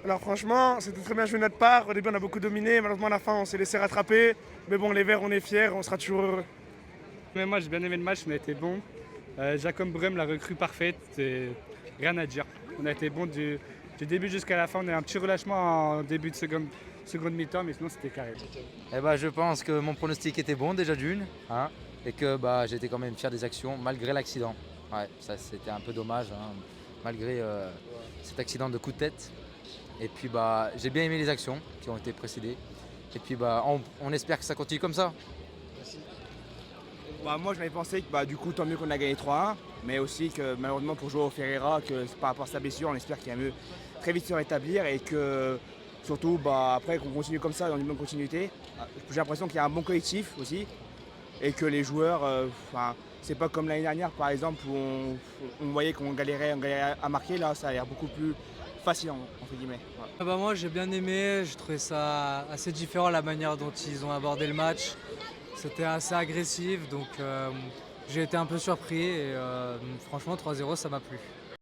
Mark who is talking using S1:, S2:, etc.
S1: Alors franchement, c'était très bien joué de notre part. Au début, on a beaucoup dominé. Malheureusement, à la fin, on s'est laissé rattraper. Mais bon, les Verts, on est fiers, on sera toujours heureux.
S2: Mais moi, j'ai bien aimé le match, on a été bon. Jacob Brem, la recrue parfaite, rien à dire. On a été bon du début jusqu'à la fin. On a eu un petit relâchement en début de seconde mi-temps, mais sinon, c'était carré.
S3: Eh ben, je pense que mon pronostic était bon déjà d'une, hein, et que j'étais quand même fier des actions malgré l'accident. Ouais, ça c'était un peu dommage, hein, malgré cet accident de coup de tête. Et puis j'ai bien aimé les actions qui ont été précédées. Et puis on espère que ça continue comme ça.
S4: Moi, je m'avais pensé que du coup, tant mieux qu'on a gagné 3-1, mais aussi que malheureusement pour Joao Ferreira, que par rapport à sa blessure, on espère qu'il va mieux très vite se rétablir et que surtout après qu'on continue comme ça dans une bonne continuité. J'ai l'impression qu'il y a un bon collectif aussi et que les joueurs, c'est pas comme l'année dernière par exemple où on voyait qu'on galérait à marquer, là ça a l'air beaucoup plus facile entre guillemets. Voilà.
S5: Moi j'ai bien aimé, j'ai trouvé ça assez différent la manière dont ils ont abordé le match. C'était assez agressif donc j'ai été un peu surpris et franchement 3-0 ça m'a plu.